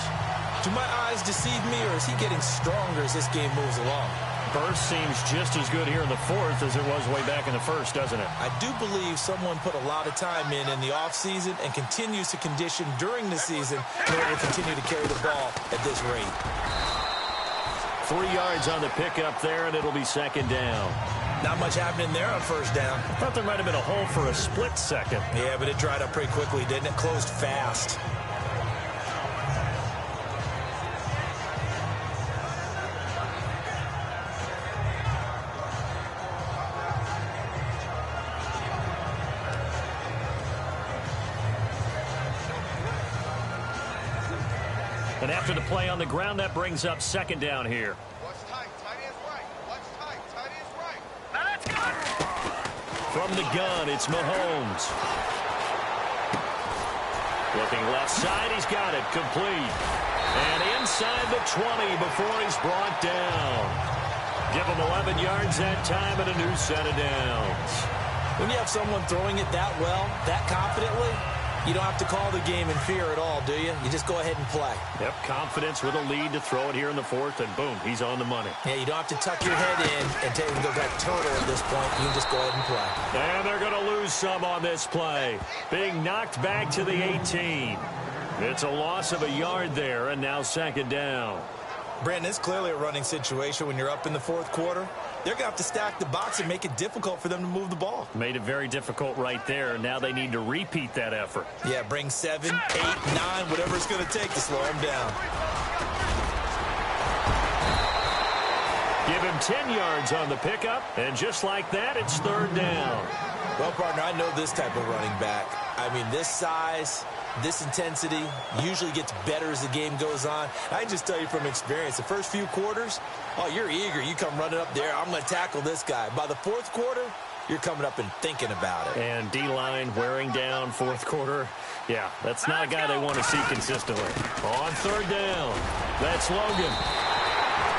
Do my eyes deceive me, or is he getting stronger as this game moves along? Burst seems just as good here in the 4th as it was way back in the 1st, doesn't it? I do believe someone put a lot of time in the offseason and continues to condition during the season in order to continue to carry the ball at this rate. 3 yards on the pickup there, and it'll be 2nd down. Not much happening there on 1st down. I thought there might have been a hole for a split second. Yeah, but it dried up pretty quickly, didn't it? Closed fast. And after the play on the ground, that brings up 2nd down here. Watch tight. Tight end's right. Watch tight. Tight end's right. Now let's go. From the gun, it's Mahomes. Looking left side, he's got it. Complete. And inside the 20 before he's brought down. Give him 11 yards that time and a new set of downs. When you have someone throwing it that well, that confidently, you don't have to call the game in fear at all, do you? You just go ahead and play. Yep, confidence with a lead to throw it here in the 4th, and boom, he's on the money. Yeah, you don't have to tuck your head in and take and go back total at this point. You can just go ahead and play. And they're going to lose some on this play. Being knocked back to the 18. It's a loss of a yard there, and now 2nd down. Brandon, it's clearly a running situation when you're up in the 4th quarter. They're going to have to stack the box and make it difficult for them to move the ball. Made it very difficult right there. Now they need to repeat that effort. Yeah, bring 7, 8, 9, whatever it's going to take to slow them down. Give him 10 yards on the pickup, and just like that, it's 3rd down. Well, partner, I know this type of running back. I mean, this size, this intensity usually gets better as the game goes on. I can just tell you from experience, the first few quarters, oh, you're eager. You come running up there. I'm going to tackle this guy. By the 4th quarter, you're coming up and thinking about it. And D-line wearing down 4th quarter. Yeah, that's not a guy they want to see consistently. On 3rd down, that's Logan.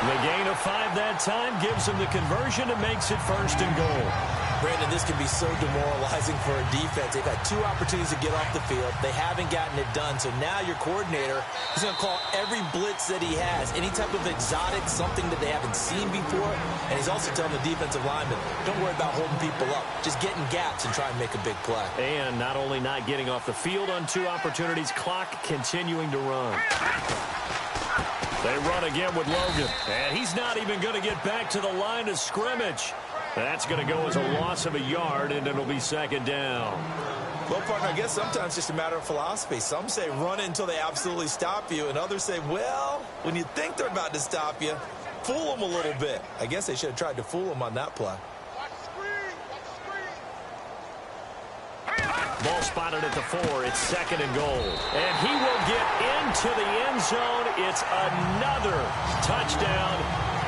The gain of 5 that time gives him the conversion and makes it 1st and goal. Brandon, this can be so demoralizing for a defense. They've had 2 opportunities to get off the field. They haven't gotten it done. So now your coordinator is going to call every blitz that he has, any type of exotic, something that they haven't seen before. And he's also telling the defensive lineman, don't worry about holding people up. Just get in gaps and try and make a big play. And not only not getting off the field on 2 opportunities, clock continuing to run. They run again with Logan. And he's not even going to get back to the line of scrimmage. That's going to go as a loss of a yard, and it'll be second down. Well, partner, I guess sometimes it's just a matter of philosophy. Some say run it until they absolutely stop you, and others say, well, when you think they're about to stop you, fool them a little bit. I guess they should have tried to fool them on that play. Ball spotted at the 4. It's second and goal. And he will get into the end zone. It's another touchdown.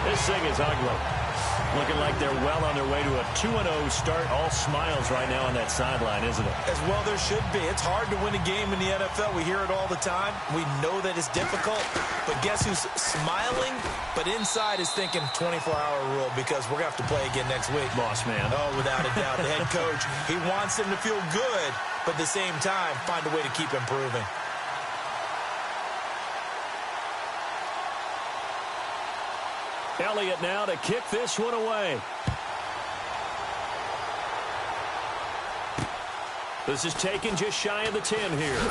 This thing is ugly. Looking like they're well on their way to a 2-0 start. All smiles right now on that sideline, isn't it? As well there should be. It's hard to win a game in the NFL. We hear it all the time. We know that it's difficult. But guess who's smiling? But inside is thinking 24-hour rule because we're going to have to play again next week. Boss man. Oh, without a doubt. The head coach, he wants them to feel good, but at the same time, find a way to keep improving. Elliott now to kick this one away. This is taken just shy of the 10 here.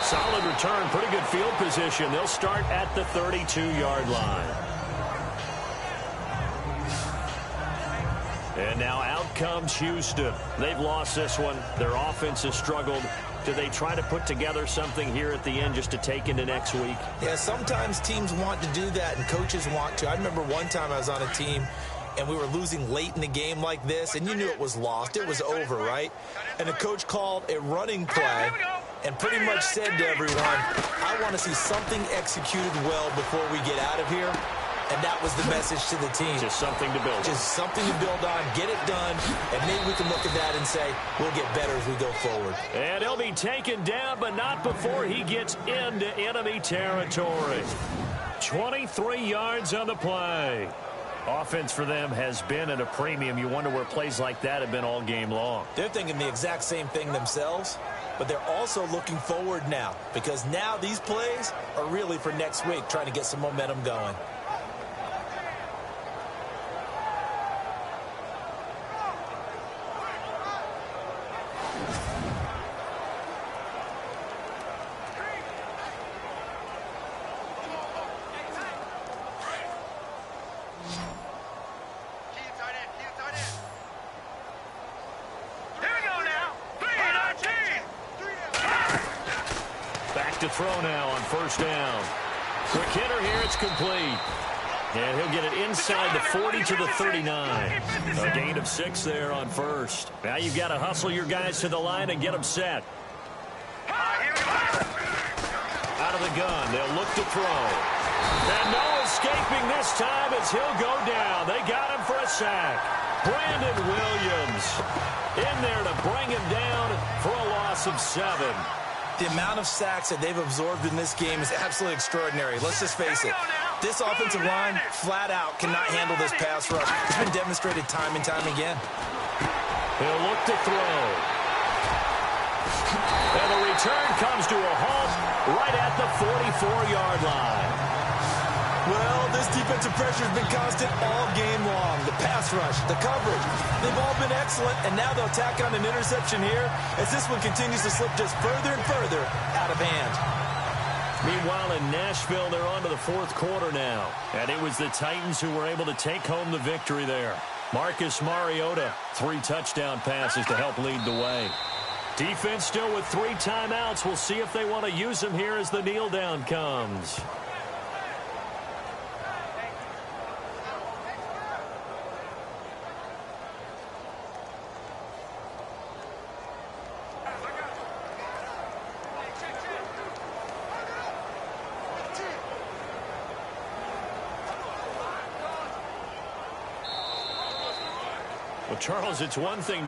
Solid return, pretty good field position. They'll start at the 32-yard line. And now out comes Houston. They've lost this one. Their offense has struggled. Do they try to put together something here at the end just to take into next week? Yeah, sometimes teams want to do that and coaches want to. I remember one time I was on a team and we were losing late in the game like this, and you knew it was lost. It was over, right? And the coach called a running play and pretty much said to everyone, I want to see something executed well before we get out of here. And that was the message to the team. Just something to build on. Just something to build on, get it done, and maybe we can look at that and say, we'll get better as we go forward. And he'll be taken down, but not before he gets into enemy territory. 23 yards on the play. Offense for them has been at a premium. You wonder where plays like that have been all game long. They're thinking the exact same thing themselves, but they're also looking forward now because now these plays are really for next week, trying to get some momentum going. To throw now on first down. Quick hitter here, it's complete. And he'll get it inside the 40 to the 39. A gain of 6 there on first. Now you've got to hustle your guys to the line and get them set. Out of the gun, they'll look to throw. And no escaping this time as he'll go down. They got him for a sack. Brandon Williams in there to bring him down for a loss of 7. The amount of sacks that they've absorbed in this game is absolutely extraordinary. Let's just face it. This offensive line, flat out, cannot handle this pass rush. It's been demonstrated time and time again. He'll look to throw. And the return comes to a halt right at the 44-yard line. Well, this defensive pressure has been constant all game long. The pass rush, the coverage, they've all been excellent, and now they'll tack on an interception here as this one continues to slip just further and further out of hand. Meanwhile, in Nashville, they're on to the fourth quarter now, and it was the Titans who were able to take home the victory there. Marcus Mariota, 3 touchdown passes to help lead the way. Defense still with 3 timeouts. We'll see if they want to use them here as the kneel down comes. Well, Charles, it's one thing